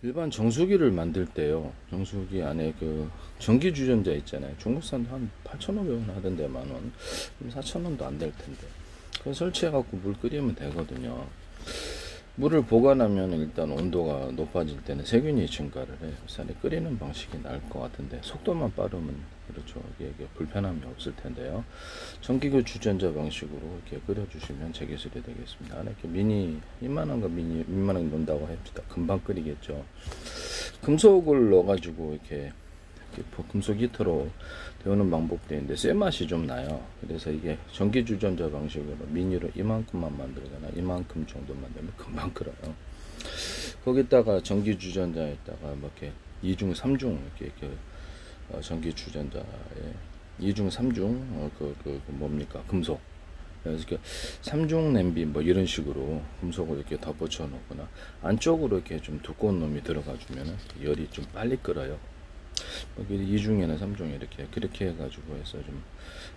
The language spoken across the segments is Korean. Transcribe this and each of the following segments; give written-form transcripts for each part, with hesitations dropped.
일반 정수기를 만들 때요. 정수기 안에 그 전기 주전자 있잖아요. 중국산 한 8,500원 하던데 만원. 4,000원도 안 될 텐데. 그거 설치해 갖고 물 끓이면 되거든요. 물을 보관하면 일단 온도가 높아질 때는 세균이 증가를 해요. 그래서 끓이는 방식이 나을 것 같은데 속도만 빠르면 그렇죠. 이게 불편함이 없을 텐데요. 전기구 주전자 방식으로 이렇게 끓여주시면 제 기술이 되겠습니다. 안에 이렇게 미니 이만한 거 이만한 거 넣는다고 합시다. 금방 끓이겠죠. 금속을 넣어가지고 이렇게 금속 히터로 데우는 방법도 있는데 쇠 맛이 좀 나요. 그래서 이게 전기 주전자 방식으로 미니로 이만큼만 만들거나 이만큼 정도 만들면 금방 끓어요. 거기다가 전기 주전자에다가 뭐 이렇게 2중 3중 이렇게 전기 주전자에 2중 3중 뭡니까 금속, 그래서 이렇게 3중 냄비 뭐 이런 식으로 금속을 이렇게 덧붙여 놓거나 안쪽으로 이렇게 좀 두꺼운 놈이 들어가 주면은 열이 좀 빨리 끓어요. 여기 2중이나 3중 그렇게 해가지고 해서 좀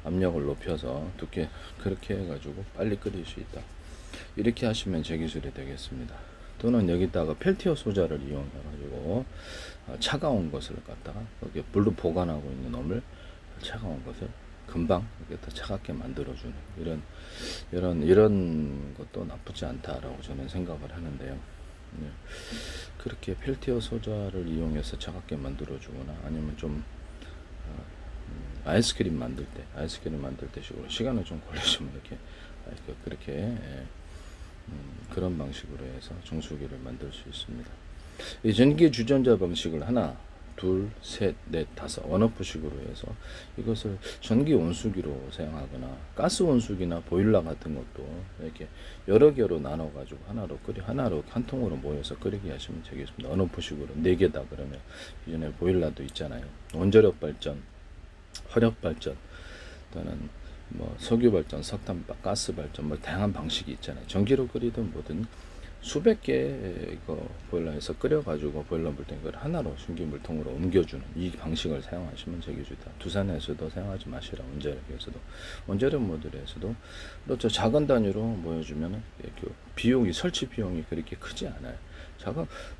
압력을 높여서 두께 그렇게 해가지고 빨리 끓일 수 있다. 이렇게 하시면 제 기술이 되겠습니다. 또는 여기다가 펠티어 소자를 이용해 가지고 차가운 것을 갖다가 여기 물로 보관하고 있는 놈을 차가운 것을 금방 이렇게 더 차갑게 만들어주는 이런 것도 나쁘지 않다라고 저는 생각을 하는데요. 네. 그렇게 펠티어 소자를 이용해서 차갑게 만들어 주거나 아니면 좀 아이스크림 만들 때 식으로 시간을 좀 걸리시면 이렇게 그렇게 그런 방식으로 해서 정수기를 만들 수 있습니다. 이 전기 주전자 방식을 하나, 둘, 셋, 넷, 다섯 원오프식으로 해서 이것을 전기 온수기로 사용하거나 가스 온수기나 보일러 같은 것도 이렇게 여러 개로 나눠 가지고 하나로 한 통으로 모여서 끓이게 하시면 되겠습니다. 원오프식으로 4개다 그러면 기존에 보일러도 있잖아요. 원자력 발전, 화력 발전, 또는 뭐 석유 발전, 석탄, 가스 발전, 뭐 다양한 방식이 있잖아요. 전기로 끓이든 뭐든 수백 개 보일러에서 끓여가지고 보일러 물통 걸 하나로 전기 물통으로 옮겨주는 이 방식을 사용하시면 되겠습니다. 두산에서도 사용하지 마시라. 원자력 모듈에서도 그렇죠. 작은 단위로 보여주면 비용이 설치 비용이 그렇게 크지 않아요.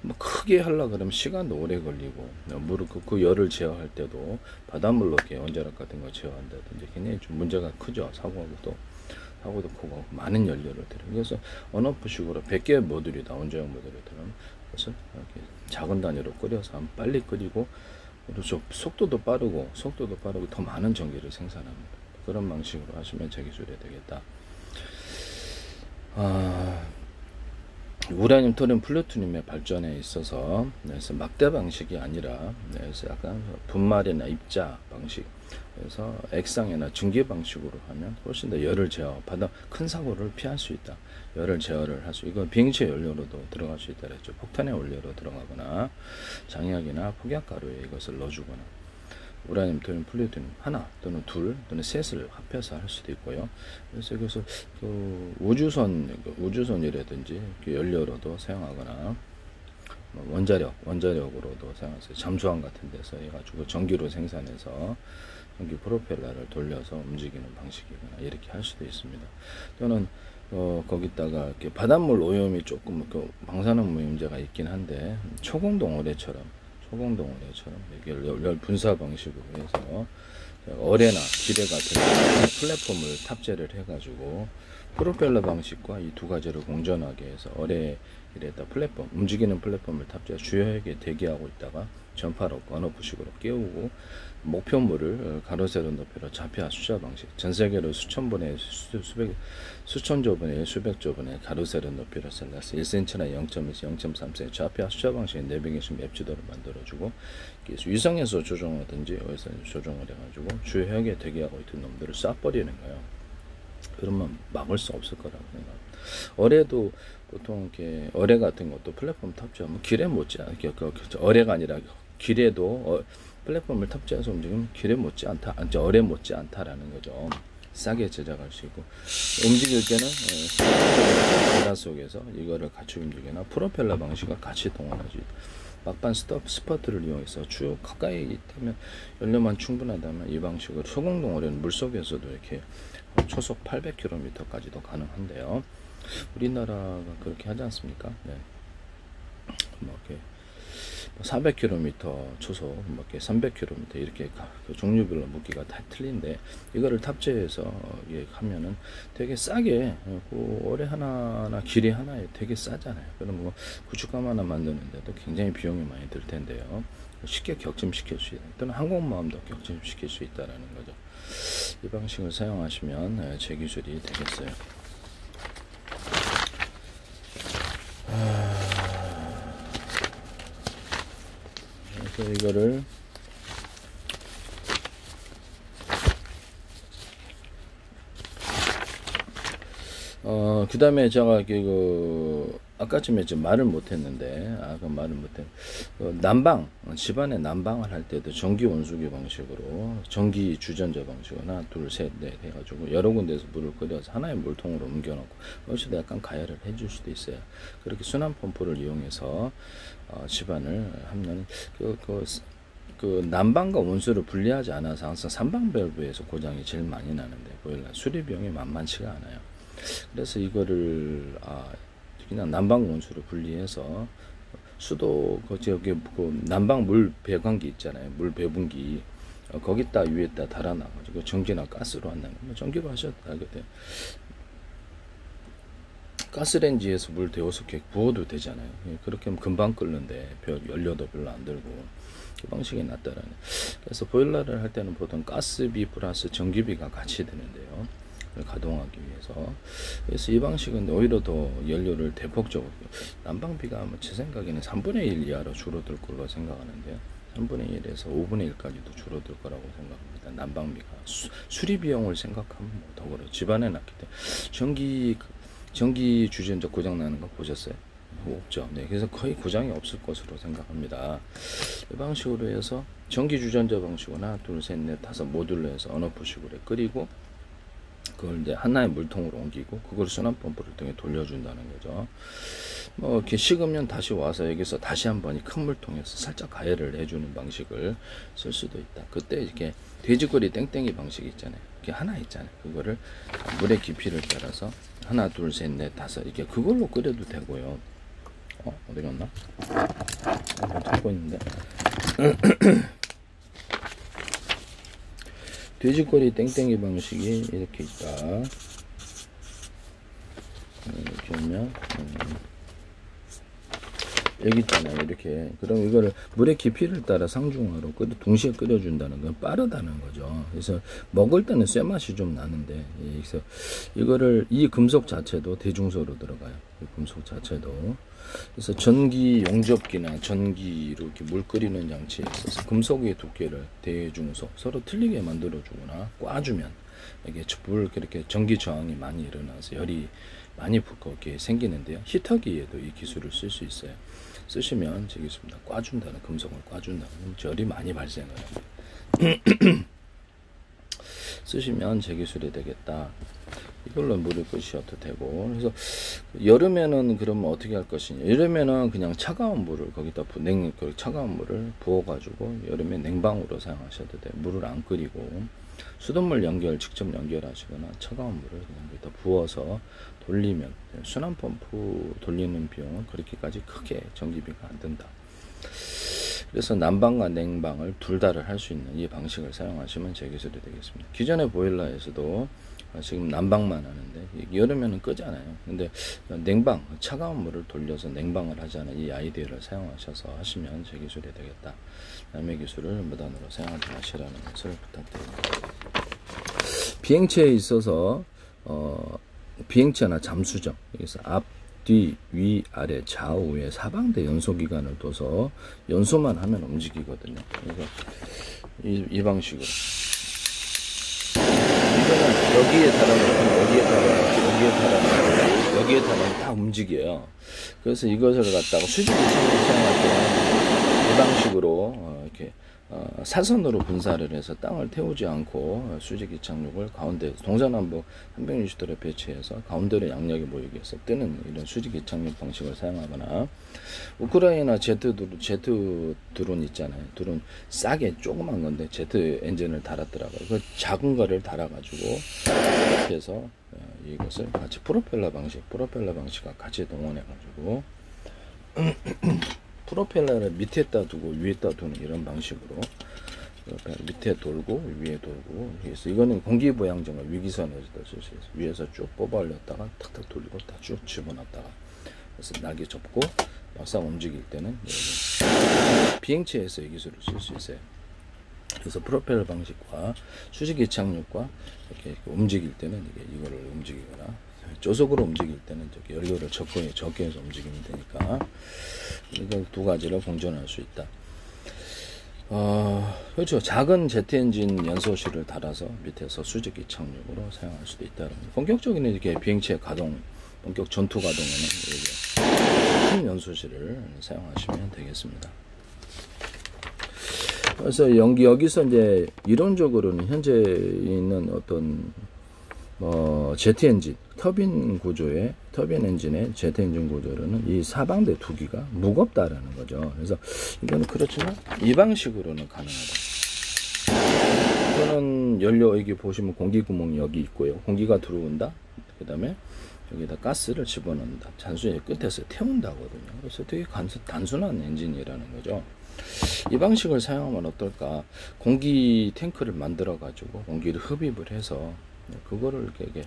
뭐 크게 하려 그러면 시간도 오래 걸리고 물을 그 열을 제어할 때도 바닷물로 이렇게 원자력 같은 거 제어한다든지 굉장히 좀 문제가 크죠. 사고도 크고 많은 연료를 들여. 그래서 언오프식으로 100개 모듈이다. 원자력 모듈을 들으면 그래서 이렇게 작은 단위로 끓여서 빨리 끓이고 그렇죠. 속도도 빠르고 더 많은 전기를 생산합니다. 그런 방식으로 하시면 제 기술이 되겠다. 우라늄, 토륨, 플루토늄의 발전에 있어서 그래서 막대 방식이 아니라 그래서 약간 분말이나 입자 방식, 그래서 액상이나 증기 방식으로 하면 훨씬 더 열을 제어받아 큰 사고를 피할 수 있다. 열을 제어를 할 수, 이건 비행체 연료로도 들어갈 수 있다 그랬죠. 폭탄의 원료로 들어가거나 장약이나 폭약가루에 이것을 넣어주거나 우라늄, 토륨, 플루토늄 하나 또는 둘 또는 셋을 합해서 할 수도 있고요. 그래서 그 우주선이라든지 연료로도 사용하거나 원자력으로도 사용해서 잠수함 같은 데서 해가지고 전기로 생산해서 전기 프로펠러를 돌려서 움직이는 방식이거나 이렇게 할 수도 있습니다. 또는 거기다가 이렇게 바닷물 오염이 조금 방사능 문제가 있긴 한데 초공동 어뢰처럼 이게 열 분사 방식으로 해서 어뢰나 기뢰 같은 플랫폼을 탑재를 해가지고 프로펠러 방식과 이 두 가지를 공존하게 해서 어뢰에다 플랫폼, 움직이는 플랫폼을 탑재해 주요하게 대기하고 있다가 전파로 언오프식으로 깨우고 목표물을 가로 세로 높이로 좌표 수자 방식, 전 세계로 수천조 분의 수백조 분의 가로 세로 높이로 잘라서 1cm나 0.1에서 0.3cm 좌표 수자 방식의 내빙에서 맵지도를 만들어주고 위성에서 조종하든지 어디서 조종을 해가지고 주요하게 대기하고 있던 놈들을 쏴버리는 거예요. 그러면 막을 수 없을 거라고 생각합니다. 어뢰도 보통 이렇게 어뢰 같은 것도 플랫폼 탑재하면 기뢰 못지않게 어뢰가 아니라 기뢰도 플랫폼을 탑재해서 움직이면 기뢰 못지않다, 어뢰 못지않다라는 거죠. 싸게 제작할 수 있고 움직일 때는 바다 속에서 이거를 같이 움직이나 프로펠러 방식과 같이 동원할 수 있다. 막판 스퍼트를 이용해서 쭉 가까이 있다면 연료만 충분하다면 이 방식으로 소공동 어뢰는 물속에서도 이렇게 초속 800km까지도 가능한데요. 우리나라가 그렇게 하지 않습니까? 네. 뭐 이렇게 400km 초속, 300km 이렇게 그 종류별로 무게가 다 틀린데, 이거를 탑재해서 하면은 되게 싸게, 오래 하나나 길이 하나에 되게 싸잖아요. 그럼 뭐 구축감 하나 만드는데도 굉장히 비용이 많이 들 텐데요. 쉽게 격침시킬 수 있다. 또는 항공모함도 격침시킬 수 있다라는 거죠. 이 방식을 사용하시면 제 기술이 되겠어요. 그래서 이거를 그 다음에 제가 아까쯤에 좀 말을 못했는데, 난방, 집안에 난방을 할 때도 전기 온수기 방식으로, 전기 주전자 방식으로 하나, 둘, 셋, 넷 해가지고 여러 군데에서 물을 끓여서 하나의 물통으로 옮겨놓고, 여기서도 약간 가열을 해줄 수도 있어요. 그렇게 순환 펌프를 이용해서 집안을 하면 난방과 온수를 분리하지 않아서 항상 삼방 밸브에서 고장이 제일 많이 나는데, 보일러 수리 비용이 만만치가 않아요. 그래서 이거를 그냥 난방 온수를 분리해서 수도 난방 물 배관기 있잖아요. 물 배분기 거기다 위에다 달아놔가지고 전기나 가스로 한다는 거. 전기로 하셔도 되거든요. 가스레인지에서 물 데워서 부어도 되잖아요. 그렇게 하면 금방 끓는데 연료도 별로 안 들고 그 방식이 낫다라는. 그래서 보일러를 할 때는 보통 가스비 플러스 전기비가 같이 드는데요. 가동하기 위해서. 그래서 이 방식은 오히려 더 연료를 대폭적으로, 난방비가 제 생각에는 3분의 1 이하로 줄어들 걸로 생각하는데요. 3분의 1에서 5분의 1까지도 줄어들 거라고 생각합니다. 난방비가. 수리 비용을 생각하면 더 그래요. 집안에 놨기 때문에. 전기 주전자 고장 나는 거 보셨어요? 없죠. 네, 그래서 거의 고장이 없을 것으로 생각합니다. 이 방식으로 해서 전기 주전자 방식으로 둘, 셋, 넷, 다섯 모듈로 해서 언오프식으로 끓이고, 그걸 이제 하나의 물통으로 옮기고, 그걸 순환 펌프를 통해 돌려준다는 거죠. 이렇게 식으면 다시 와서 여기서 다시 한번 큰 물통에서 살짝 가열을 해주는 방식을 쓸 수도 있다. 그때 이렇게 돼지꼬리 땡땡이 방식 있잖아요. 이렇게 하나 있잖아요. 그거를 물의 깊이를 따라서 하나, 둘, 셋, 넷, 다섯 이렇게 그걸로 끓여도 되고요. 어디 갔나? 찾고 있는데. 돼지꼬리 땡땡이 방식이 이렇게 있다. 이렇게 하면 여기 있잖아요. 이렇게. 그럼 이거를 물의 깊이를 따라 상중하로 동시에 끓여준다는 건 빠르다는 거죠. 그래서 먹을 때는 쇠맛이 좀 나는데, 그래서 이거를, 이 금속 자체도 대중소로 들어가요. 이 금속 자체도. 그래서 전기 용접기나 전기로 이렇게 물 끓이는 장치에 있어서 금속의 두께를 대중소 서로 틀리게 만들어주거나 꽈주면 이게 그렇게 전기 저항이 많이 일어나서 열이 많이 부끄럽게 생기는데요. 히터기에도 이 기술을 쓸 수 있어요. 쓰시면 되겠습니다. 꽈준다는, 금속을 꽈준다는, 열이 많이 발생을 합니다. 쓰시면 제 기술이 되겠다. 이걸로 물을 끓이셔도 되고. 그래서 여름에는 그러면 어떻게 할 것이냐. 여름에는 그냥 차가운 물을 거기다 차가운 물을 부어가지고 여름에 냉방으로 사용하셔도 돼요. 물을 안 끓이고 수돗물 직접 연결하시거나 차가운 물을 그냥 거기다 부어서 돌리면, 순환 펌프 돌리는 비용은 그렇게까지 크게 전기비가 안 든다. 그래서 난방과 냉방을 둘 다를 할 수 있는 이 방식을 사용하시면 제 기술이 되겠습니다. 기존의 보일러에서도 지금 난방만 하는데 여름에는 끄잖아요. 근데 냉방, 차가운 물을 돌려서 냉방을 하자는 이 아이디어를 사용하셔서 하시면 제 기술이 되겠다. 남의 기술을 무단으로 사용하지 마시라는 것을 부탁드립니다. 비행체에 있어서 비행체나 잠수정, 여기서 앞, 뒤, 위, 아래, 좌우에 사방대 연소기관을 둬서 연소만 하면 움직이거든요. 그래서 이 방식으로 이거는 여기에 달아놓고 여기에 달아놓고 다 움직여요. 그래서 이것을 갖다가 수직기 창을 사용할 때는 이 방식으로 이렇게 사선으로 분사를 해서 땅을 태우지 않고 수직기 착륙을 가운데 동서남북 360도로 배치해서 가운데로 양력이 모이게 해서 뜨는 이런 수직기 착륙 방식을 사용하거나, 우크라이나 제트 드론 있잖아요. 드론 싸게 조그만 건데 제트 엔진을 달았더라고요. 그 작은 거를 달아가지고 이렇게 해서 이것을 같이 프로펠러 방식과 같이 동원해가지고 프로펠러를 밑에다 두고 위에다 두는 이런 방식으로 밑에 돌고 위에 돌고. 그래서 이거는 공기부양정을 위기선에서도 쓸 수 있어요. 위에서 쭉 뽑아 올렸다가 탁탁 돌리고 다 쭉 집어넣었다가, 그래서 날개 접고 막상 움직일 때는 비행체에서 이 기술을 쓸 수 있어요. 그래서 프로펠러 방식과 수직이 착륙과 이렇게 움직일 때는 이거를 움직이거나, 조속으로 움직일 때는 연료를 적게 해서 움직이면 되니까 이걸 두 가지를 공존할 수 있다. 그렇죠. 작은 제트 엔진 연소실을 달아서 밑에서 수직기 착륙으로 사용할 수도 있다. 본격적인 이렇게 비행체 가동, 본격 전투 가동에는 큰 연소실을 사용하시면 되겠습니다. 그래서 여기서 이제 이론적으로는 현재 있는 어떤 제트 엔진, 터빈 엔진의 제트 엔진 구조로는 이 사방대 두기가 무겁다라는 거죠. 그래서 이거는 그렇지만 이 방식으로는 가능하다. 이거는 연료, 여기 보시면 공기 구멍이 여기 있고요. 공기가 들어온다. 그 다음에 여기다 가스를 집어넣는다. 단순히 끝에서 태운다거든요. 그래서 되게 단순한 엔진이라는 거죠. 이 방식을 사용하면 어떨까? 공기 탱크를 만들어 가지고 공기를 흡입을 해서 그거를 이렇게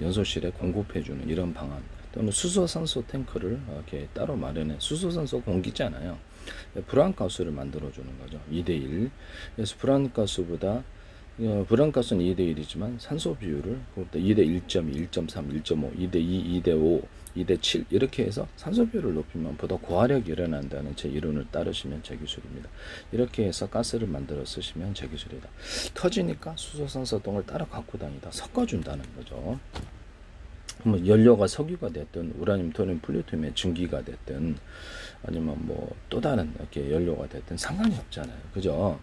연소실에 공급해주는 이런 방안, 또는 수소산소 탱크를 이렇게 따로 마련해, 수소산소 공기잖아요. 불안가스를 만들어주는 거죠. 2대1. 그래서 불안가스는 2대1이지만 산소 비율을 2대1.2, 1.3, 1.5, 2대2, 2대5, 2대7 이렇게 해서 산소 비율을 높이면 보다 고화력이 일어난다는 제 이론을 따르시면 제 기술입니다. 이렇게 해서 가스를 만들어 쓰시면 제 기술이다. 터지니까 수소산소 등을 따라 갖고 다니다 섞어준다는 거죠. 뭐 연료가 석유가 됐든 우라늄, 토륨, 플루토늄의 증기가 됐든 아니면 뭐 또 다른 이렇게 연료가 됐든 상관이 없잖아요. 그죠?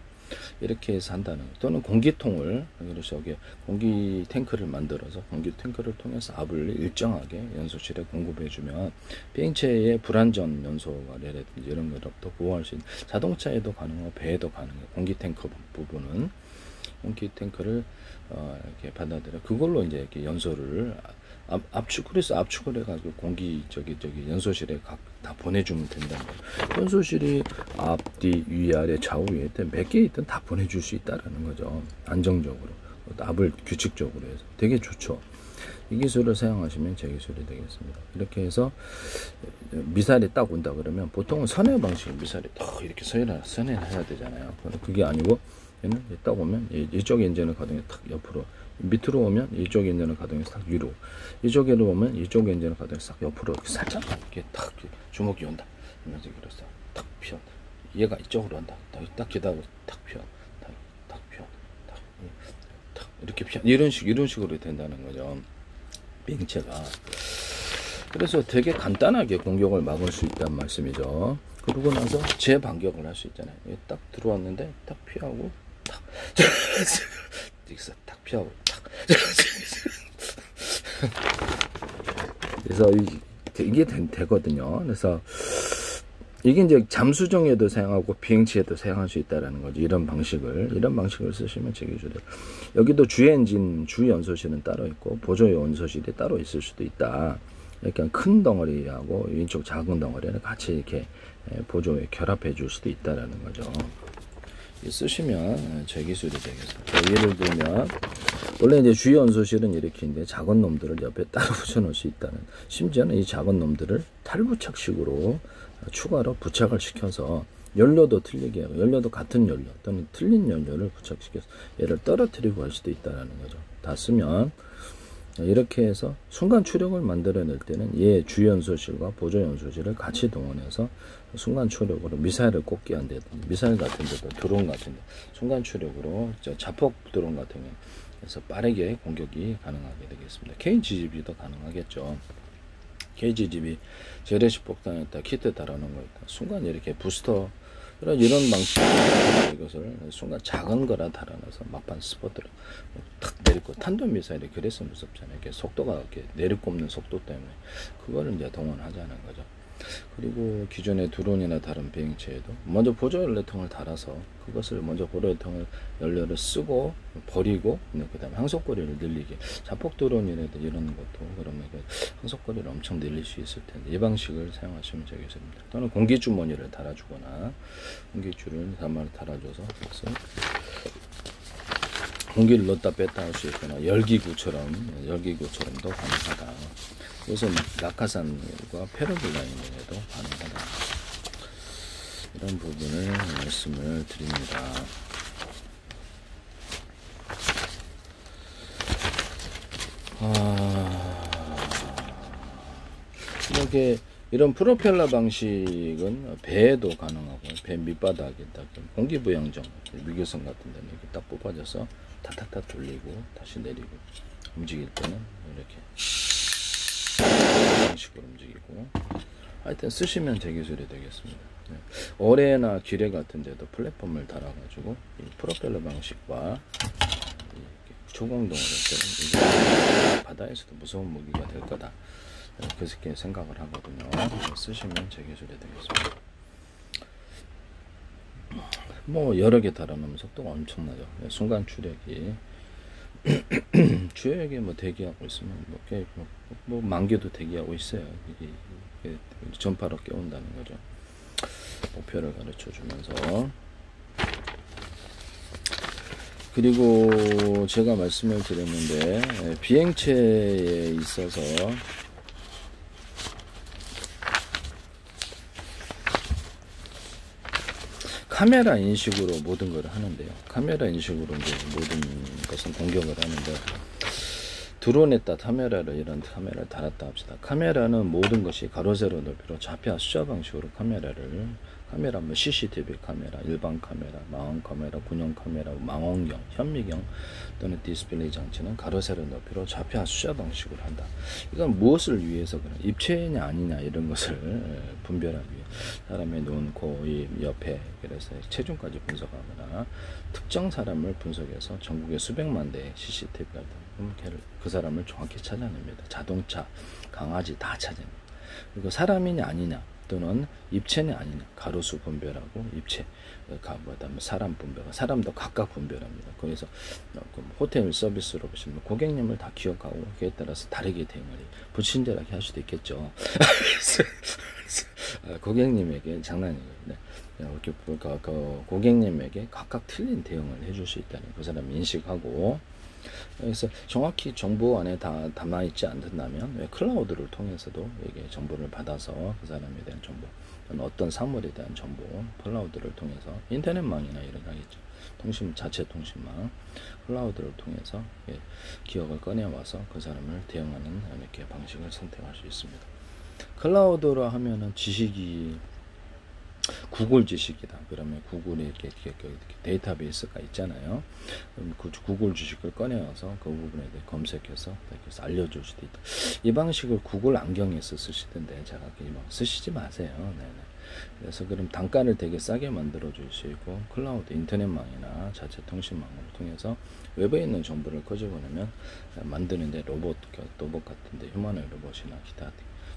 이렇게 해서 한다는 거. 또는 공기통을, 그래서 여기 공기 탱크를 만들어서 공기 탱크를 통해서 압을 일정하게 연소실에 공급해주면 비행체의 불안전 연소가 내라든지 이런 것부터 보호할 수 있는, 자동차에도 가능하고 배에도 가능해요. 공기 탱크 부분은 공기 탱크를 이렇게 받아들여 그걸로 이제 이렇게 연소를 그래서 압축을 해가지고 공기 연소실에 다 보내주면 된다는 거예요. 연소실이 앞뒤 위아래 좌우에 몇 개 있든 다 보내줄 수 있다라는 거죠. 안정적으로 압을 규칙적으로 해서 되게 좋죠. 이 기술을 사용하시면 제 기술이 되겠습니다. 이렇게 해서 미사일이 딱 온다 그러면 보통은 선회 방식의 미사일이 딱 이렇게 선회를 해야 되잖아요. 그게 아니고 얘는 딱 오면 이쪽 엔진을 가동해 탁 옆으로, 밑으로 오면 이쪽 엔진을 가동해서 딱 위로, 이쪽으로 오면 이쪽 엔진을 가동해서 딱 옆으로 살짝 이렇게 딱 주먹이 온다. 그러면서 그래서 탁 피어. 얘가 이쪽으로 온다. 딱 기다리고 탁 피어. 탁 피어. 탁 이렇게 피어. 이런 식으로 된다는 거죠. 비행체가. 그래서 되게 간단하게 공격을 막을 수 있다는 말씀이죠. 그러고 나서 재반격을 할 수 있잖아요. 딱 들어왔는데 딱 피하고 탁 여기서 딱 피하고 탁 그래서 이게 되거든요. 그래서 이게 이제 잠수정에도 사용하고 비행체에도 사용할 수 있다라는 거죠. 이런 방식을 쓰시면 제 기술에 여기도 주 엔진 주 연소실은 따로 있고 보조 연소실이 따로 있을 수도 있다. 이렇게 큰 덩어리하고 왼쪽 작은 덩어리를 같이 이렇게 보조에 결합해 줄 수도 있다라는 거죠. 쓰시면 제 기술이 되겠습니다. 예를 들면 원래 이제 주 연소실은 이렇게 있는데 작은 놈들을 옆에 따로 붙여놓을 수 있다는, 심지어는 이 작은 놈들을 탈부착식으로 추가로 부착을 시켜서 연료도 틀리게 하고, 연료도 같은 연료 또는 틀린 연료를 부착시켜서 얘를 떨어뜨리고 할 수도 있다는 거죠. 다 쓰면 이렇게 해서 순간 추력을 만들어낼 때는 얘 주연소실과 보조연소실을 같이 동원해서 순간 추력으로 미사일을 꽂게 한다든지, 미사일 같은 데도 드론 같은 데 순간 추력으로 자폭 드론 같은 데서 빠르게 공격이 가능하게 되겠습니다. KGB도 가능하겠죠. KGB 재래식 폭탄에다 키트 달아놓은 거 있다. 순간 이렇게 부스터 이런 방식으로 이것을 순간 작은 거라 달아놔서 막판 스포트를 탁 내리고, 탄도미사일이 그래서 무섭잖아요. 이렇게 속도가 이렇게 내리꼽는 속도 때문에 그거를 이제 동원하자는 거죠. 그리고 기존의 드론이나 다른 비행체에도 먼저 보조 연료통을 달아서 그것을 먼저 보조 연료를 쓰고 버리고 그 다음에 항속거리를 늘리게, 자폭 드론이라도 이런 것도 그러면 그 항속거리를 엄청 늘릴 수 있을 텐데 이 방식을 사용하시면 되겠습니다. 또는 공기주머니를 달아주거나 공기줄을 달아줘서 그래서 공기를 넣었다 뺐다 할 수 있거나 열기구처럼도 가능하다. 그래서 낙하산과 패러글라이딩에도 가능하다. 이런 부분을 말씀을 드립니다. 이렇게 이런 프로펠러 방식은 배에도 가능하고, 배 밑바닥에다 공기부양정 미교선 같은 데는 이렇게 딱 뽑아져서 탁탁탁 돌리고 다시 내리고, 움직일 때는 이렇게 이런 식으로 움직이고, 하여튼 쓰시면 제 기술이 되겠습니다. 어뢰나 기뢰 같은 데도 플랫폼을 달아가지고 이 프로펠러 방식과 초공동을 할 때는 바다에서도 무서운 무기가 될 거다, 그렇게 생각을 하거든요. 쓰시면 제 기술이 되겠습니다. 뭐 여러 개 달아놓으면 속도가 엄청나죠. 순간 추력이 주역에 뭐 대기하고 있으면 뭐 만개도 대기하고 있어요. 이게 전파로 깨운다는 거죠. 목표를 가르쳐 주면서. 그리고 제가 말씀을 드렸는데 비행체에 있어서 카메라 인식으로 모든 걸 하는데요. 카메라 인식으로 이제 모든 것은 공격을 하는데, 드론에다 이런 카메라를 달았다 합시다. 카메라는 모든 것이 가로 세로 넓이로 좌표 숫자 방식으로 카메라 뭐 CCTV 카메라, 일반 카메라, 망원 카메라, 군용 카메라, 망원경, 현미경 또는 디스플레이 장치는 가로 세로 넓이로 좌표 숫자 방식으로 한다. 이건 무엇을 위해서 그런 입체냐 아니냐 이런 것을 분별하기 위해 사람의 눈, 코, 입, 옆에, 그래서 체중까지 분석하거나 특정 사람을 분석해서 전국에 수백만 대의 CCTV가 그 사람을 정확히 찾아냅니다. 자동차, 강아지 다 찾아냅니다. 그리고 사람이냐 아니냐 또는 입체냐 아니냐 가로수 분별하고 입체, 사람 분별, 사람도 각각 분별합니다. 그래서 호텔 서비스로 보시면 고객님을 다 기억하고 그에 따라서 다르게 대응을 불친절하게 할 수도 있겠죠. 고객님에게 장난이에요. 네. 이렇게 고객님에게 각각 틀린 대응을 해줄 수 있다는 그 사람 인식하고, 그래서 정확히 정보 안에 다 담아있지 않는다면 클라우드를 통해서도 이게 정보를 받아서 그 사람에 대한 정보, 어떤 사물에 대한 정보, 클라우드를 통해서 인터넷망이나 이런 거겠죠. 자체 통신망, 클라우드를 통해서 기억을 꺼내와서 그 사람을 대응하는 이렇게 방식을 선택할 수 있습니다. 클라우드로 하면은 지식이 구글 지식이다. 그러면 구글에 이렇게 데이터베이스가 있잖아요. 그럼 그 구글 지식을 꺼내와서 그 부분에 대해 검색해서 알려줄 수도 있다. 이 방식을 구글 안경에서 쓰시던데 제가 쓰시지 마세요. 네네. 그래서 그럼 단가를 되게 싸게 만들어 줄 수 있고, 클라우드 인터넷망이나 자체 통신망을 통해서 웹에 있는 정보를 끄집어내면 만드는데 로봇 같은데 휴머노 로봇이나 기타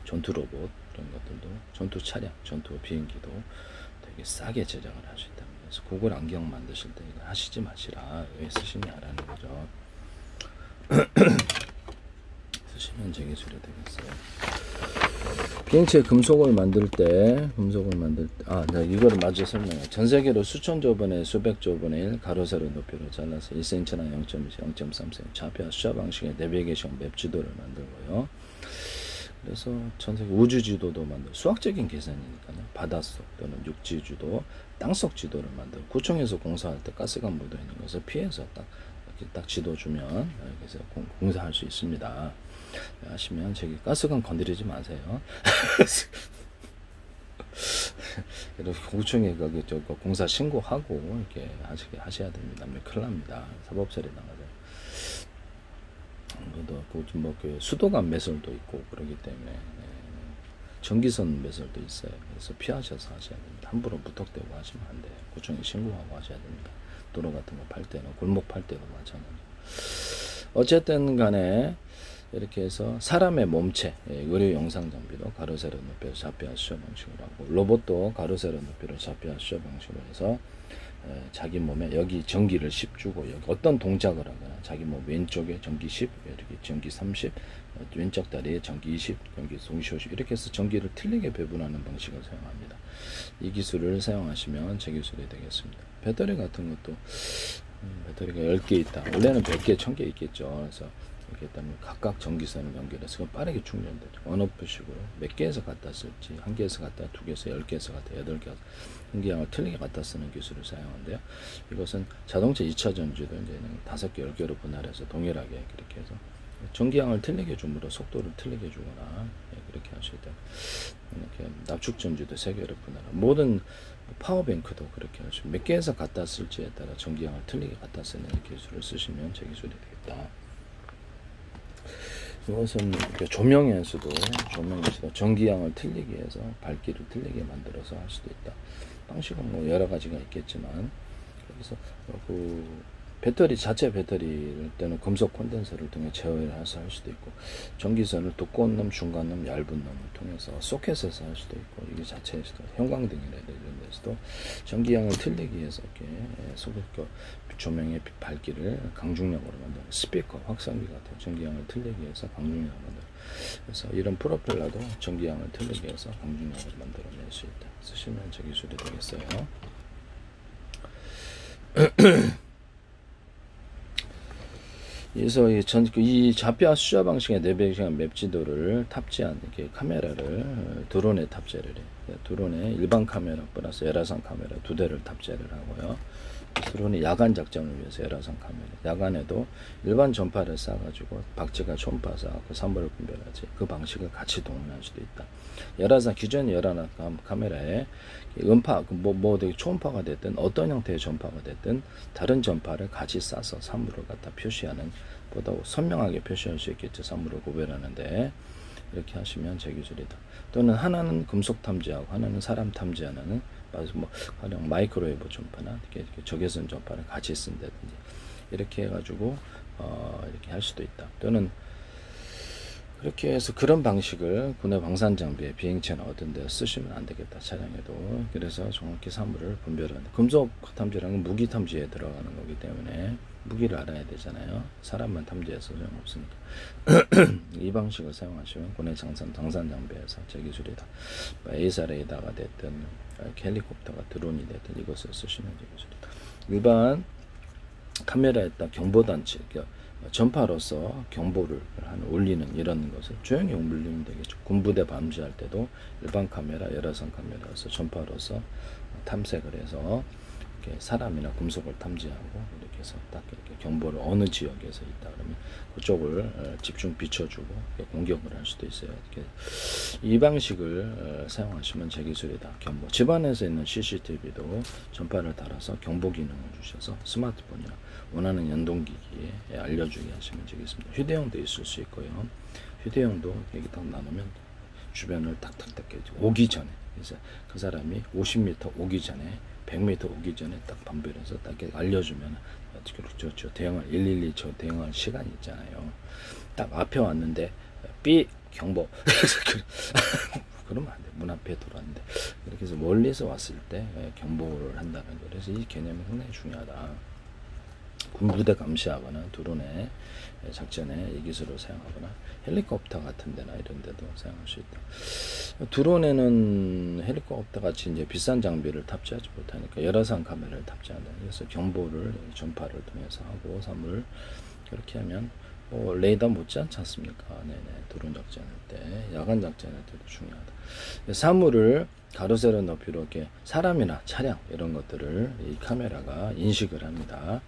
전투 로봇 이런 것들도, 전투 차량, 전투 비행기도 되게 싸게 제작을 할 수 있다. 그래서 구글 안경 만드실 때 이거 하시지 마시라. 왜 쓰시냐라는 거죠. 쓰시면 제 기술이 되겠어요. 비행체 금속을 만들 때 네, 이거를 마저 설명해요. 전 세계로 수천조 분의 수백조 분의 1 가로 세로 높이로 잘라서 1cm나 0.2, 0.3cm 좌표 숫자 방식의 내비게이션 맵 지도를 만들고요. 그래서 전세계 우주 지도도 만들고, 수학적인 계산이니까요. 바닷속 또는 육지 지도, 땅속 지도를 만들고, 구청에서 공사할 때 가스관 묻어 있는 것을 피해서 딱 지도 주면 그래서 공사할 수 있습니다. 하시면 저기 가스관 건드리지 마세요. 그래서 구청에 공사 신고하고 이렇게 하셔야 됩니다. 큰일 납니다. 사법처리 나가서. 그 수도관 매설도 있고 그러기 때문에 전기선 매설도 있어요. 그래서 피하셔서 하셔야 됩니다. 함부로 무턱대고 하시면 안 돼요. 구청에 신고하고 하셔야 됩니다. 도로 같은 거 팔 때는, 골목 팔 때도 마찬가지. 어쨌든 간에 이렇게 해서 사람의 몸체, 의료 영상 장비도 가로 세로 높이로 좌표와 수저 방식으로 하고, 로봇도 가로 세로 높이로 좌표와 수저 방식으로 해서 자기 몸에 여기 전기를 10 주고, 여기 어떤 동작을 하거나 자기 몸 왼쪽에 전기 10, 이렇게 전기 30, 왼쪽 다리에 전기 20, 전기 50 이렇게 해서 전기를 틀리게 배분하는 방식을 사용합니다. 이 기술을 사용하시면 제 기술이 되겠습니다. 배터리 같은 것도 배터리가 10개 있다. 원래는 100개, 1000개 있겠죠. 그래서 이렇게 있다면 각각 전기선을 연결해서 빠르게 충전되죠. 어느 표식으로 몇 개에서 갖다 쓸지, 한 개에서 갖다, 두 개에서 10개에서 갖다, 8개 전기양을 틀리게 갖다 쓰는 기술을 사용하는데요. 이것은 자동차 2차 전지도 이제 5개, 10개로 분할해서 동일하게 그렇게 해서 전기양을 틀리게 줌으로 속도를 틀리게 주거나 그렇게 할 수 있다. 이렇게 납축 전지도 3개로 분할. 모든 파워뱅크도 그렇게 하시고 몇 개에서 갖다 쓸지에 따라 전기양을 틀리게 갖다 쓰는 기술을 쓰시면 제 기술이 되겠다. 이것은 조명에서도 전기양을 틀리게 해서 밝기를 틀리게 만들어서 할 수도 있다. 방식은 뭐 여러 가지가 있겠지만, 그래서 배터리 자체 배터리를 때는 금속 콘덴서를 통해 제어를 해서 할 수도 있고, 전기선을 두꺼운 놈, 중간 놈, 얇은 놈을 통해서 소켓에서 할 수도 있고, 이게 자체에서도 형광등이나 이런 데서도 전기양을 틀리기 위해서 이렇게 소켓 조명의 밝기를 강중력으로 만드는 스피커, 확성기 같은 전기양을 틀리기 위해서 강중력을 만드는, 그래서 이런 프로펠러도 전기양을 틀리기 위해서 강중력을 만들어낼 수 있다. 쓰시면 제 기술이 되겠어요. 그래서 이 좌표와 수저 방식의 내비게이션 맵 지도를 탑재한 이렇게 카메라를 드론에 탑재를 해요. 드론에 일반 카메라 플러스 열화상 카메라 2대를 탑재를 하고요. 드론이 야간 작전을 위해서 열화상 카메라, 야간에도 일반 전파를 쏴가지고 박쥐가 초음파 쏴갖고 산물을 분별하지, 그 방식을 같이 동원할 수도 있다. 열화상, 기존 열화상 카메라에 음파, 되게 초음파가 됐든 어떤 형태의 전파가 됐든 다른 전파를 같이 쏴서 산물을 갖다 표시하는, 보다 선명하게 표시할 수 있겠죠. 산물을 구별하는데 이렇게 하시면 제 기술이다. 또는 하나는 금속 탐지하고 하나는 사람 탐지하는, 가령 마이크로웨이브 전파나 이렇게 적외선 전파를 같이 쓴다든지 이렇게 해가지고 이렇게 할 수도 있다. 또는 그렇게 해서 그런 방식을 군의 방산 장비에 비행체나 어떤 데 쓰시면 안 되겠다. 차량에도. 그래서 정확히 사물을 분별하는, 금속 탐지라는 건 무기 탐지에 들어가는 거기 때문에 무기를 알아야 되잖아요. 사람만 탐지해서 소용없으니까. 이 방식을 사용하시면 군의 장산 장비에서 제 기술이다. 에이사 레이더가 됐든 헬리콥터가 드론이 됐든 이것을 쓰시면 제 기술이다. 일반 카메라에다 경보단치, 전파로서 경보를 올리는 이런 것을 조용히 올리면 되겠죠. 군부대 밤지할 때도 일반 카메라, 열화상 카메라에서 전파로서 탐색을 해서 이렇게 사람이나 금속을 탐지하고 이렇게 해서 딱 이렇게 경보를 어느 지역에서 있다 그러면 그쪽을 집중 비춰주고 공격을 할 수도 있어요. 이렇게 이 방식을 사용하시면 제 기술이다. 경보. 집안에서 있는 CCTV도 전파를 달아서 경보 기능을 주셔서 스마트폰이나 원하는 연동기기에 알려주게 하시면 되겠습니다. 휴대용도 있을 수 있고요. 휴대용도 여기 딱 나누면 주변을 탁탁탁 오기 전에, 그래서 그 사람이 50m 오기 전에 100m 오기 전에 딱 분별해서 딱 알려주면, 그렇죠. 대응할 112 저 대응할 시간이 있잖아요. 딱 앞에 왔는데 삐 경보 그러면 안 돼. 문 앞에 돌았는데 이렇게 해서 멀리서 왔을 때 경보를 한다는 거. 그래서 이 개념이 상당히 중요하다. 군부대 감시하거나 드론의 작전에 이 기술을 사용하거나 헬리콥터 같은 데나 이런 데도 사용할 수 있다. 드론에는 헬리콥터 같이 이제 비싼 장비를 탑재하지 못하니까 열화상 카메라를 탑재한다. 그래서 경보를 전파를 통해서 하고 사물 그렇게 하면 레이더 못지않지 않습니까? 네네. 드론 작전할 때, 야간 작전할 때도 중요하다. 사물을 가로 세로 높이로 이렇게 사람이나 차량 이런 것들을 이 카메라가 인식을 합니다.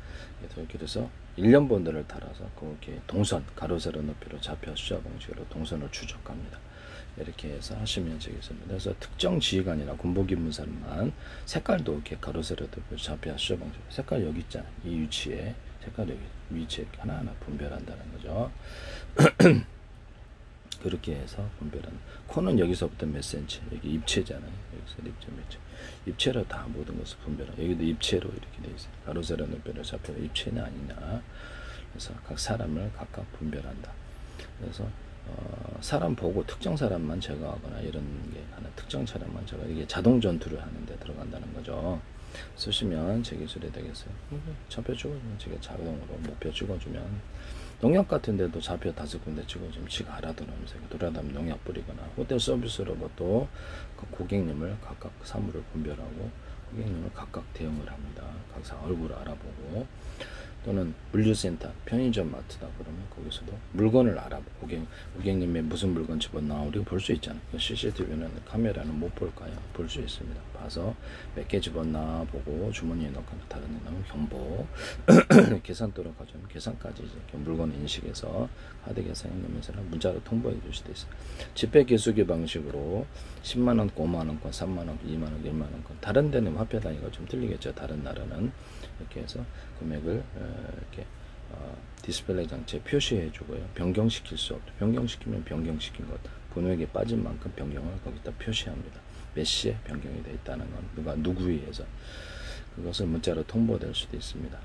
그래서 1년번호를 따라서 그렇게 동선 가로 세로 높이로 좌표 수저 방식으로 동선을 추적합니다. 이렇게 해서 하시면 되겠습니다. 그래서 특정 지휘관이나 군복임무사만 색깔도 이렇게 가로 세로 높이로 좌표 수저 방식, 색깔 여기 있잖아요. 이 위치에 색깔 여기 위치에 하나하나 분별한다는 거죠. 그렇게 해서 분별하는. 코는 여기서부터 몇 센치, 여기 입체잖아요. 여기서 입체 몇 센치. 입체로 다 모든 것을 분별하고, 여기도 입체로 이렇게 되어 있어요. 가로 세로 높이로 좌표 입체냐 아니냐. 그래서 각 사람을 각각 분별한다. 그래서 사람 보고 특정 사람만 제거하거나 이런 게 하나 특정 차량만 제거, 이게 자동 전투를 하는데 들어간다는 거죠. 쓰시면 제 기술이 되겠어요. 좌표 찍어주면 제가 자동으로 목표 찍어주면, 농약 같은 데도 좌표 5군데 찍어주면 지가 알아들으면서 돌아다니면 농약 뿌리거나, 호텔 서비스 로봇도 그 고객님을 각각 사물을 분별하고 고객님을 각각 대응을 합니다. 각자 얼굴을 알아보고, 또는 물류센터, 편의점 마트다 그러면 거기서도 물건을 알아보고, 고객님의 무슨 물건 집어넣어 우리가 볼 수 있잖아요. CCTV는 카메라는 못 볼까요? 볼 수 있습니다. 봐서 몇 개 집어넣어 보고, 주머니에 넣거나 다른 데 넣으면 경보, 계산도로 가져오면 계산까지 이제 물건 인식해서 카드 계산에 넣으면서는 문자로 통보해 줄 수도 있어요. 지폐 기수기 방식으로 10만원, 5만원권, 3만원, 2만원, 1만원권, 다른 데는 화폐 단위가 좀 틀리겠죠. 다른 나라는 이렇게 해서 금액을 이렇게 디스플레이 장치에 표시해 주고요. 변경시킬 수 없죠. 변경시키면 변경시킨 것, 본액이 빠진 만큼 변경을 거기다 표시합니다. 몇 시에 변경이 되어 있다는 건 누가 누구에 의해서, 그것을 문자로 통보될 수도 있습니다.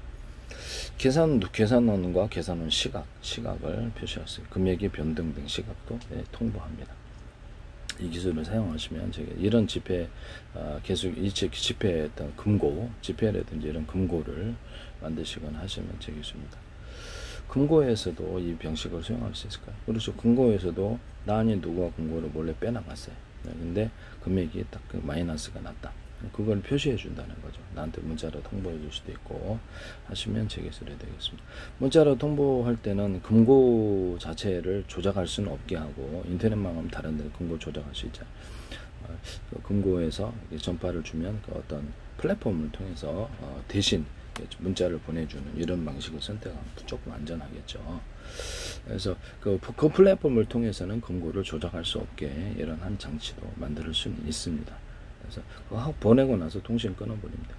계산원과 계산원 시각을 표시할 수 있어요. 금액이 변동된 시각도 통보합니다. 이 기술을 사용하시면 제가 이런 지폐 계속 이 지폐의 어떤 금고, 지폐라든지 이런 금고를 만드시거나 하시면 제 기술입니다. 금고에서도 이 방식을 사용할 수 있을까요? 그렇죠. 금고에서도 나 아닌 누가 금고를 몰래 빼나갔어요. 근데 금액이 딱 마이너스가 났다. 그걸 표시해 준다는 거죠. 나한테 문자로 통보해 줄 수도 있고 하시면 제 기술이 되겠습니다. 문자로 통보할 때는 금고 자체를 조작할 수는 없게 하고, 인터넷만 하면 다른 데 금고 조작할 수 있잖아요. 그 금고에서 전파를 주면 그 어떤 플랫폼을 통해서 대신 문자를 보내주는 이런 방식을 선택하면 조금 안전하겠죠. 그래서 그 플랫폼을 통해서는 금고를 조작할 수 없게 이런 한 장치도 만들 수는 있습니다. 그래서 그거 보내고 나서 통신 끊어버립니다.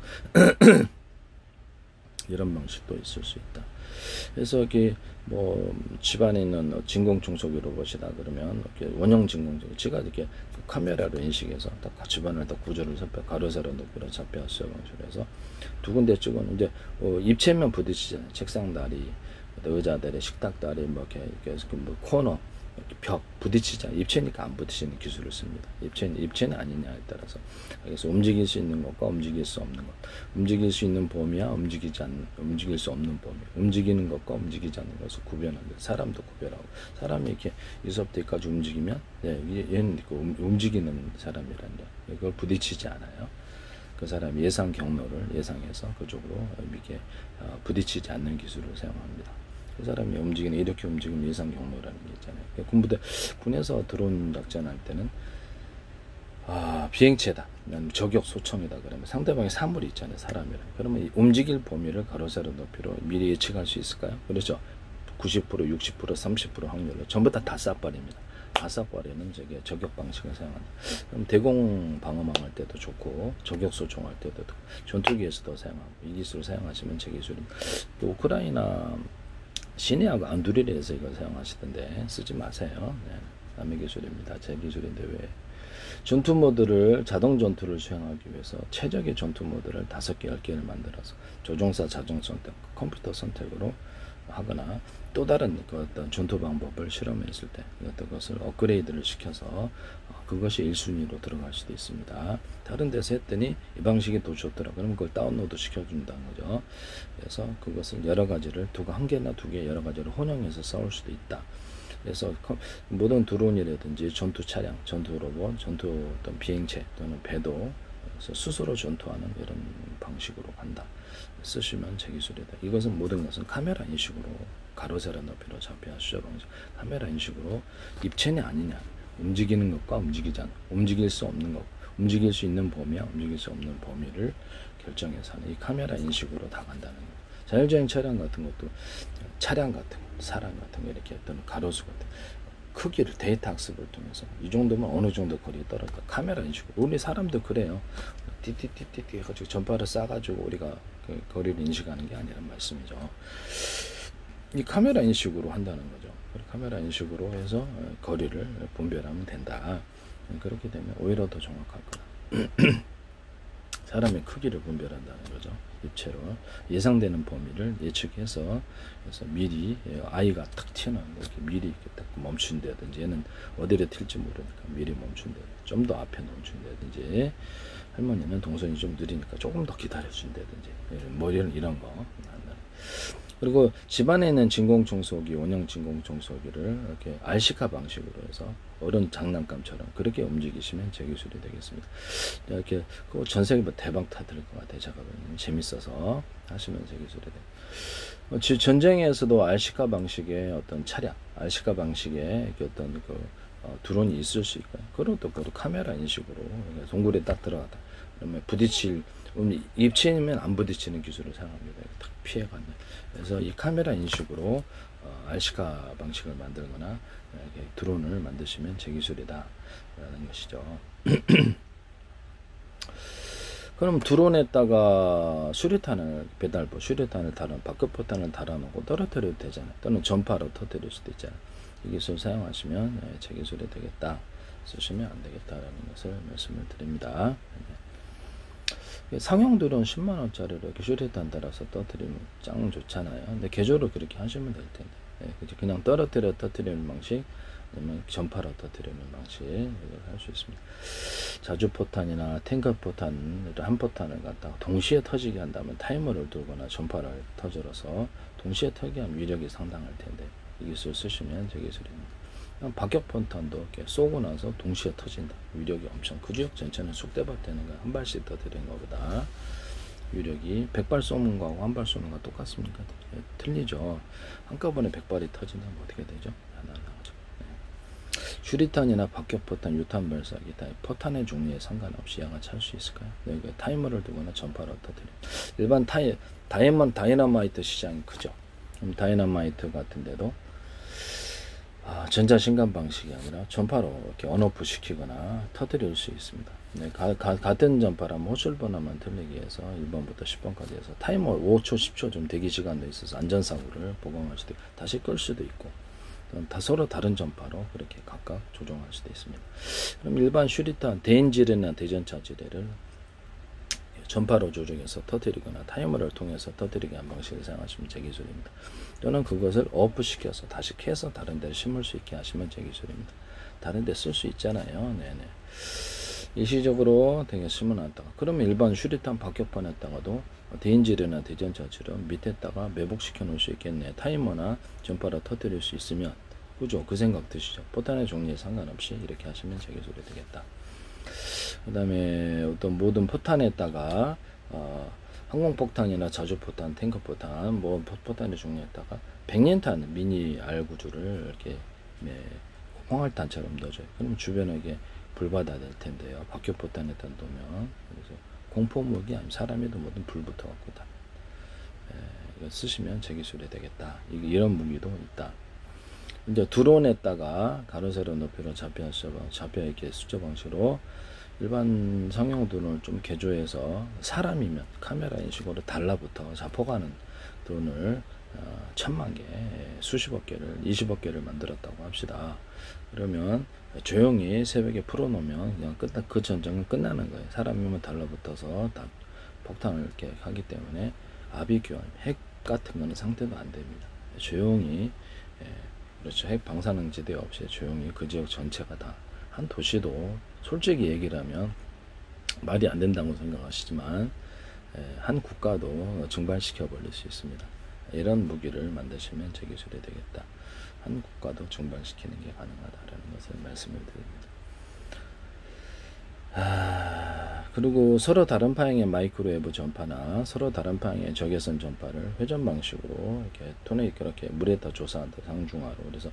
이런 방식도 있을 수 있다. 그래서 이렇게 뭐 집안에 있는 진공청소기 로봇이다 그러면 이렇게 원형 진공청소기, 제가 이렇게 카메라로 인식해서 딱 집안을 딱 구조를 잡혀 가로세로 높이로 잡혀 방식으로 해서 두 군데 찍었는데 입체면 부딪히잖아요. 책상 다리, 의자다리, 식탁 다리, 뭐 이렇게 뭐 코너, 벽 부딪히자. 입체니까 안 부딪히는 기술을 씁니다. 입체는 아니냐에 따라서. 그래서 움직일 수 있는 것과 움직일 수 없는 것, 움직일 수 있는 범위와 움직일 수 없는 범위, 움직이는 것과 움직이지 않는 것을 구별합니다. 사람도 구별하고, 사람이 이렇게 이섭대까지 움직이면 얘는 움직이는 사람이란 게, 그걸 부딪히지 않아요. 그 사람 예상 경로를 예상해서 그쪽으로 이렇게 부딪히지 않는 기술을 사용합니다. 그 사람이 움직이는, 이렇게 움직이는 예상 경로라는 게 있잖아요. 군에서 드론 작전할 때는 비행체다, 저격 소총이다 그러면 상대방의 사물이 있잖아요. 사람이라. 그러면 이 움직일 범위를 가로세로 높이로 미리 예측할 수 있을까요? 그렇죠. 90%, 60%, 30% 확률로 전부 다 쏴버립니다. 다 쏴버리는 저격 방식을 사용한다. 그럼 대공 방어망 할 때도 좋고, 저격 소총 할 때도 좋고, 전투기에서도 사용하고, 이 기술을 사용하시면 제 기술입니다. 우크라이나 시내하고 안두리에서 이걸 사용하시던데 쓰지 마세요. 남의 기술입니다. 제 기술인데 왜? 전투 모드를, 자동 전투를 수행하기 위해서 최적의 전투 모드를 5개, 10개를 만들어서 조종사 자동 선택, 컴퓨터 선택으로 하거나, 또 다른 그 어떤 전투 방법을 실험했을 때 그것을 업그레이드를 시켜서 그것이 1순위로 들어갈 수도 있습니다. 다른 데서 했더니 이 방식이 더 좋더라. 그러면 그걸 다운로드 시켜준다는 거죠. 그래서 그것을 여러 가지를 두고, 한 개나 두 개 여러 가지를 혼용해서 싸울 수도 있다. 그래서 모든 드론이라든지 전투 차량, 전투 로봇, 전투 어떤 비행체 또는 배도 스스로 전투하는 이런 방식으로 간다. 쓰시면 제 기술이다. 이것은 모든 것은 카메라 인식으로 가로세로 높이로 잡혀야 수저 방식, 카메라 인식으로 입체냐 아니냐, 움직이는 것과 움직이지 않는, 움직일 수 없는 것, 움직일 수 있는 범위와 움직일 수 없는 범위를 결정해서 하는 이 카메라 인식으로 다 간다는 거. 자율주행 차량 같은 것도 차량 같은 거, 사람 같은 거 이렇게 어떤 가로수 같은 크기를 데이터 학습을 통해서 이 정도면 어느 정도 거리에 떨어졌다. 카메라 인식으로. 우리 사람도 그래요. 띠띠띠띠띠 해가지고 전파를 쏴가지고 우리가 그 거리를 인식하는 게 아니란 말씀이죠. 이 카메라 인식으로 한다는 거죠. 카메라 인식으로 해서 거리를 분별하면 된다. 그렇게 되면 오히려 더 정확할 거다. 사람의 크기를 분별한다는 거죠. 입체로 예상되는 범위를 예측해서 그래서 미리 아이가 탁 튀어나오는 거 이렇게 미리 이렇게 딱 멈춘다든지 얘는 어디를 튈지 모르니까 미리 멈춘다든지 좀 더 앞에 멈춘다든지 할머니는 동선이 좀 느리니까 조금 더 기다려준다든지 머리를 이런 거. 그리고 집안에 있는 진공청소기, 원형 진공청소기를 이렇게 RC카 방식으로 해서 어른 장난감처럼 그렇게 움직이시면 제 기술이 되겠습니다. 이렇게 그 전세계 뭐 대박 타들 것 같아요. 작업은 재밌어서 하시면 제 기술이 돼요. 전쟁에서도 RC카 방식의 어떤 차량, RC카 방식의 어떤 드론이 있을 수 있고요. 그것도 카메라 인식으로 동굴에 딱 들어가다 그러면 부딪힐 입체이면 안 부딪히는 기술을 사용합니다. 딱 피해가는. 그래서 이 카메라 인식으로 RC카 방식을 만들거나 이렇게 드론을 만드시면 제 기술이다 라는 것이죠. 그럼 드론에다가 수류탄을 배달부 수류탄을 밖에 포탄을 달아놓고 떨어뜨려도 되잖아요. 또는 전파로 터뜨릴 수도 있잖아요. 이 기술 사용하시면 제 기술이 되겠다. 쓰시면 안 되겠다라는 것을 말씀을 드립니다. 상용 드론 10만원짜리로 이렇게 슈리탄 달아서 떠뜨리면 짱 좋잖아요. 근데 개조로 그렇게 하시면 될 텐데. 그냥 터뜨리는 방식, 아니면 전파로 터뜨리는 방식, 이걸 할 수 있습니다. 자주포탄이나 탱크포탄, 한 포탄을 갖다가 동시에 터지게 한다면 타이머를 두거나 전파를 터져서 동시에 터지게 하면 위력이 상당할 텐데, 이 기술 쓰시면 제 기술입니다. 박격포탄도 이렇게 쏘고 나서 동시에 터진다. 위력이 엄청 그 지역 전체는 쑥대밭 되는 거 한 발씩 터뜨리는 것보다 위력이 100발 쏘는 거하고 한 발 쏘는 거 똑같습니까? 틀리죠. 한꺼번에 100발이 터진다면 어떻게 되죠? 안 나오죠. 슈리탄이나 박격포탄, 유탄 발사기, 포탄의 종류에 상관없이 양아치 수 있을까요? 타이머를 두거나 전파로 터뜨려. 일반 다이너마이트 시장이 크죠. 그럼 다이너마이트 같은데도 전자신간 방식이 아니라 전파로 이렇게 온오프 시키거나 터뜨릴 수 있습니다. 같은 전파라면 호출번호만 틀리기 위해서 1번부터 10번까지 해서 타이머 5초, 10초 좀 대기 시간도 있어서 안전사고를 보강할 수도 있고 다시 끌 수도 있고 서로 다른 전파로 그렇게 각각 조정할 수도 있습니다. 그럼 일반 슈리탄, 대인지뢰나 대전차 지뢰를 전파로 조정해서 터뜨리거나 타이머를 통해서 터뜨리게 한 방식을 사용하시면 제 기술입니다. 또는 그것을 오프 시켜서 다시 캐서 다른 데 심을 수 있게 하시면 제 기술입니다. 다른 데 쓸 수 있잖아요. 네네. 일시적으로 되게 심어놨다가 그러면 일반 슈리탄 박격판에다가도 대인지뢰나 대전차처럼 밑에다가 매복시켜 놓을 수 있겠네. 타이머나 전파로 터뜨릴 수 있으면 그죠? 그 생각 드시죠. 포탄의 종류에 상관없이 이렇게 하시면 제 기술이 되겠다. 그 다음에 어떤 모든 포탄에다가 항공폭탄이나 자주포탄, 탱크포탄, 포탄의 종류에다가 100년탄 미니 R 구조를 이렇게 홍알탄처럼 넣어줘요. 그럼 주변에 이게 불바다 될 텐데요. 박격포탄에다 놓으면 그래서 공포무기 아니면 사람이도 뭐든 불 붙어갖고 다 이거 쓰시면 제 기술이 되겠다. 이런 무기도 있다. 이제 드론에다가 가로 세로 높이로 좌표 이렇게 숫자 방식으로 일반 상용 드론을 좀 개조해서 사람이면 카메라 인식으로 달라붙어 잡혀가는 드론을 1000만 개, 수십억 개를, 20억 개를 만들었다고 합시다. 그러면 조용히 새벽에 풀어놓으면 그냥 그 전쟁은 끝나는 거예요. 사람이면 달라붙어서 다 폭탄을 이렇게 하기 때문에 아비규환, 핵 같은 거는 상태도 안 됩니다. 조용히 그렇죠. 핵 방사능지대 없이 조용히 그 지역 전체가 다 한 도시도 솔직히 얘기를 하면 말이 안 된다고 생각하시지만 한 국가도 증발시켜 버릴 수 있습니다. 이런 무기를 만드시면 제 기술이 되겠다. 한 국가도 증발시키는 게 가능하다라는 것을 말씀을 드립니다. 그리고 서로 다른 파형의 마이크로웨이브 전파나 서로 다른 파형의 적외선 전파를 회전 방식으로 이렇게 토네이 그렇게 물에다 조사한다 상중하로 그래서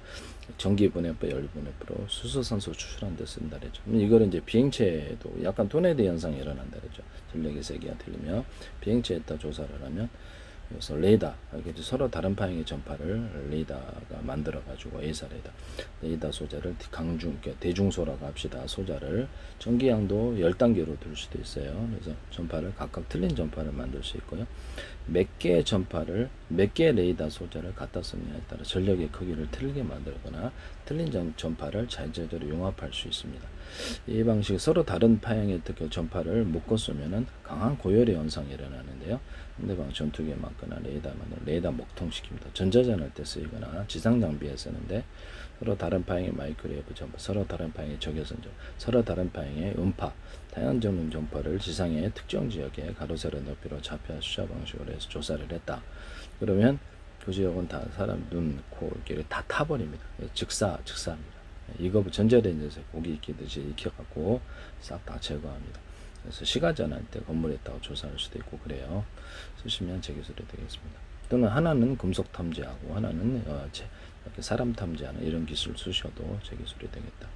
전기 분해법, 열 분해법으로 수소산소 추출한 데 쓴다 그랬죠. 이거를 이제 비행체에도 약간 토네이드 현상이 일어난다 그랬죠. 전력의 세기가 틀리면 비행체에다 조사를 하면 그래서 레이더, 서로 다른 파형의 전파를 레이더가 만들어가지고 A사 레이더 소자를 대중소라고 합시다. 소자를 전기양도 10단계로 둘 수도 있어요. 그래서 전파를 각각 틀린 전파를 만들 수 있고요. 몇 개의 전파를, 몇 개의 레이더 소재를 갖다 쓰느냐에 따라 전력의 크기를 틀리게 만들거나 틀린 전파를 자유자재로 용합할 수 있습니다. 이 방식 서로 다른 파형의 전파를 묶어 쓰면은 강한 고열의 현상이 일어나는데요. 상대방 전투기에 맞거나 레이더 먹통시킵니다. 전자전할 때 쓰이거나 지상 장비에 쓰는데 서로 다른 파형의 마이크로웨이브 전파, 서로 다른 파형의 적외선 전파, 서로 다른 파형의 음파, 다양한 전문 전파를 지상의 특정 지역에 가로 세로 높이로 좌표 수자 방식으로 해서 조사를 했다. 그러면 그 지역은 다 사람 눈, 코 이렇게 다 타버립니다. 즉사합니다. 이거 전자레인지에서 고기 익히듯이 익혀갖고 싹 다 제거합니다. 그래서 시가전할 때 건물에다가 조사할 수도 있고 그래요. 쓰시면 제 기술이 되겠습니다. 또는 하나는 금속 탐지하고 하나는 이렇게 사람 탐지하는 이런 기술 쓰셔도 제 기술이 되겠다.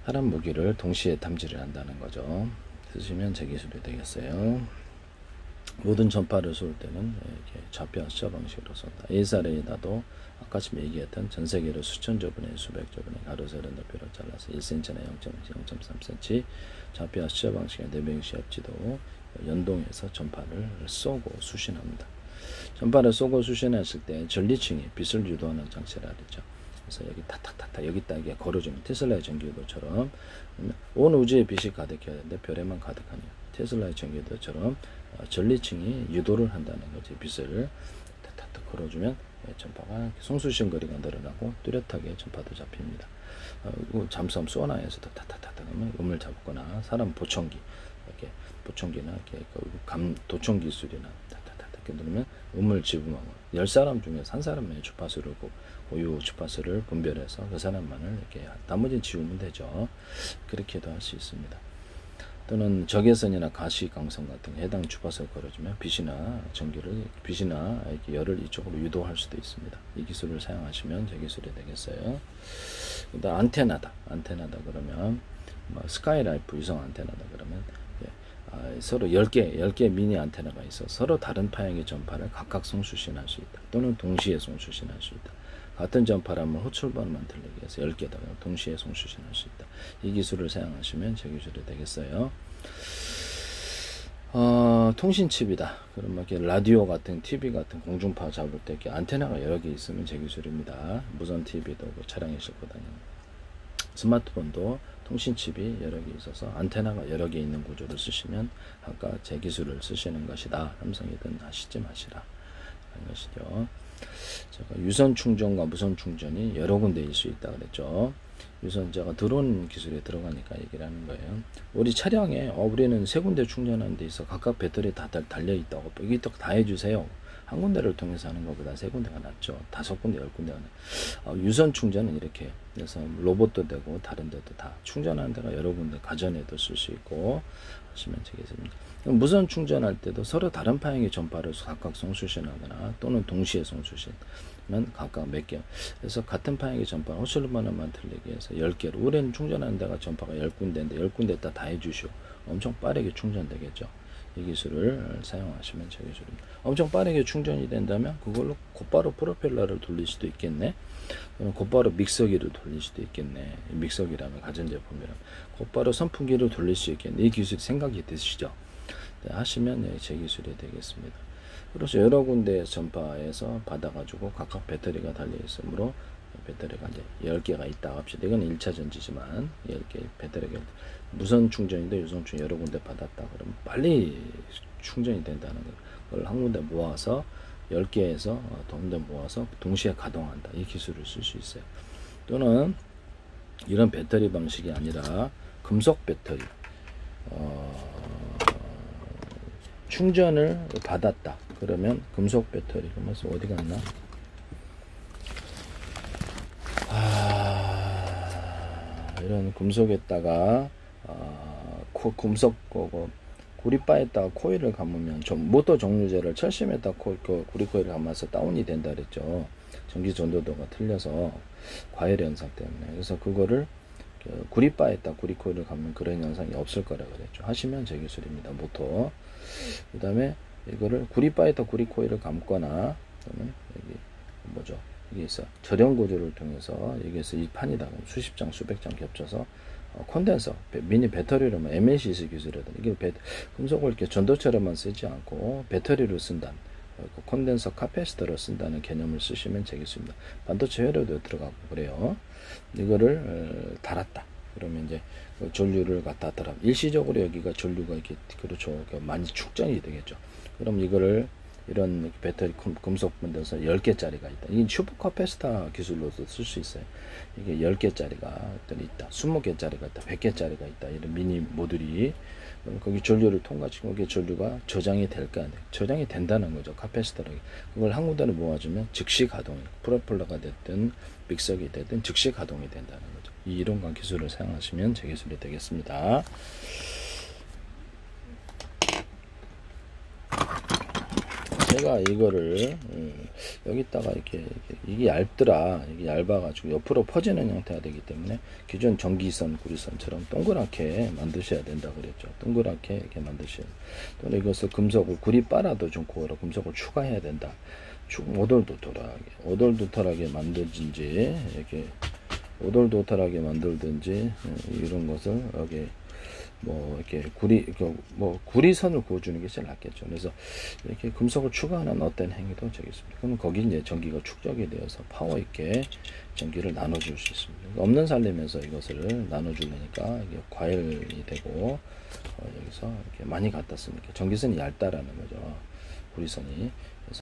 사람 무기를 동시에 탐지를 한다는 거죠. 쓰시면 제 기술이 되겠어요. 모든 전파를 쏠 때는 이렇게 좌표 수자 방식으로 쏜다. 에이사 레이더도 아까 지금 얘기했던 전 세계로 수천조 분의 수백조 분의 가로 세로 높이로 잘라서 1cm나 0.3cm 좌표 수자 방식의 내병시 합지도 연동해서 전파를 쏘고 수신합니다. 전파를 쏘고 수신했을 때 전리층이 빛을 유도하는 장치라 그랬죠. 그래서 여기 탁탁탁탁 여기 딱 걸어주면 테슬라의 전기유도처럼 온 우주에 빛이 가득해야 되는데 별에만 가득하네요. 테슬라의 전기유도처럼 전리층이 유도를 한다는 거지. 빛을 탁탁탁 걸어주면 전파가 송수신거리가 늘어나고 뚜렷하게 전파도 잡힙니다. 잠수함 소나에서도 탁탁탁탁 하면 음을 잡거나 사람 보청기 이렇게 보청기나 이렇게 도청 기술이나 탁탁탁탁 누르면 음을 집음하고 10사람 중에서 한 사람의 주파수를 고유 주파수를 분별해서 그 사람만을 이렇게 나머지는 지우면 되죠. 그렇게도 할 수 있습니다. 또는 적외선이나 가시광선 같은 해당 주파수를 걸어주면 빛이나 이렇게 열을 이쪽으로 유도할 수도 있습니다. 이 기술을 사용하시면 제 기술이 되겠어요. 그다음 안테나다 그러면 스카이라이프 위성 안테나다 그러면 서로 10개 미니 안테나가 있어 서로 다른 파형의 전파를 각각 송수신할 수 있다. 또는 동시에 송수신할 수 있다. 같은 전파라면 호출번호만 들리게 해서 10개다. 동시에 송수신할 수 있다. 이 기술을 사용하시면 제 기술이 되겠어요. 통신칩이다. 그러면 이렇게 라디오 같은 TV 같은 공중파 잡을 때 이렇게 안테나가 여러 개 있으면 제 기술입니다. 무선 TV도 차량에 싣고 다니는 스마트폰도 통신칩이 여러 개 있어서 안테나가 여러 개 있는 구조를 쓰시면 아까 제 기술을 쓰시는 것이다. 삼성이든 하시지 마시라 하는 것이죠. 제가 유선 충전과 무선 충전이 여러 군데일 수 있다 그랬죠. 유선자가 드론 기술에 들어가니까 얘기를 하는 거예요. 우리 차량에 우리는 세 군데 충전하는 데 있어 각각 배터리 다 달려 있다고 여기 또 다 해주세요. 한 군데를 통해서 하는 것보다 세 군데가 낫죠. 5군데 10군데가 유선 충전은 이렇게 그래서 로봇도 되고 다른 데도 다 충전하는 데가 여러 군데 가전에도 쓸 수 있고 하시면 되겠습니다. 무선 충전할 때도 서로 다른 파형의 전파를 각각 송수신하거나 또는 동시에 송수신은 각각 몇 개. 그래서 같은 파형의 전파 호출번호만 틀리게 해서 10개로 우리는 충전하는 데가 전파가 10군데인데 10군데 다 해주시오. 엄청 빠르게 충전되겠죠. 이 기술을 사용하시면 제 기술입니다. 엄청 빠르게 충전이 된다면 그걸로 곧바로 프로펠러를 돌릴 수도 있겠네. 곧바로 믹서기를 돌릴 수도 있겠네. 믹서기라면 가전제품이라면 곧바로 선풍기를 돌릴 수 있겠네. 이 기술 생각이 드시죠? 네, 하시면 제 기술이 되겠습니다. 그래서 여러 군데 전파에서 받아가지고 각각 배터리가 달려 있으므로 배터리가 이제 10개가 있다 합시다. 이건 1차 전지지만 10개 배터리가 무선 충전인데 유선 충전 여러 군데 받았다 그러면 빨리 충전이 된다는 걸 한 군데 모아서 10개에서 동대 모아서 동시에 가동한다. 이 기술을 쓸 수 있어요. 또는 이런 배터리 방식이 아니라 금속 배터리 충전을 받았다. 그러면 금속 배터리 그러면서 어디 갔나? 이런 금속에다가 금속 구리바에다가 코일을 감으면 모터 종류제를 철심에다 구리 코일을 감아서 다운이 된다 그랬죠. 전기 전도도가 틀려서 과열 현상 때문에. 그래서 그거를 구리바에다 구리 코일을 감으면 그런 현상이 없을 거라 그랬죠. 하시면 제 기술입니다. 모터. 그 다음에 이거를 구리바에다 구리 코일을 감거나 또는 여기 뭐죠? 여기 있어. 절연 구조를 통해서 여기에서 이 판이다. 수십 장, 수백 장 겹쳐서 콘덴서, 미니 배터리로만 MLCC 기술이라든지 이게 금속을 이렇게 전도처럼만 쓰지 않고 배터리로 쓴다는 콘덴서 카패시터로 쓴다는 개념을 쓰시면 되겠습니다. 반도체 회로도 들어가고 그래요. 이거를 달았다. 그러면 이제 전류를 갖다 달아. 일시적으로 여기가 전류가 이렇게 그렇죠. 많이 축전이 되겠죠. 그럼 이거를 이런 배터리 금속 콘덴서 10개짜리가 있다. 이게 슈퍼 카패시터 기술로도 쓸 수 있어요. 이게 10개짜리가 있다. 20개짜리가 있다. 100개짜리가 있다. 이런 미니 모듈이 거기 전류를 통과시키고 거기에 전류가 저장이 될까 안 돼. 저장이 된다는 거죠. 카패시터로. 그걸 한 군데로 모아주면 즉시 가동이, 프로펠러가 됐든 믹서기 됐든 즉시 가동이 된다는 거죠. 이 이론과 기술을 사용하시면 제 기술이 되겠습니다. 제가 이거를 여기다가 이렇게 이게 얇더라. 이게 얇아가지고 옆으로 퍼지는 형태가 되기 때문에 기존 전기선, 구리선처럼 동그랗게 만드셔야 된다 그랬죠. 동그랗게 이렇게 만드셔야. 또는 이것을 금속을 구리 빨아도 좀 고로 금속을 추가해야 된다. 오돌도돌하게 만들든지 이렇게 오돌도돌하게 만들든지 이런 것을 여기 뭐 이렇게 구리선을 구워주는 게 제일 낫겠죠. 그래서 이렇게 금속을 추가하는 어떤 행위도 저기 있습니다. 그러면 거기 이제 전기가 축적이 되어서 파워 있게 전기를 나눠줄 수 있습니다. 없는 살리면서 이것을 나눠주려니까 이게 과열이 되고 여기서 이렇게 많이 갖다 쓰니까 전기선이 얇다라는 거죠. 구리선이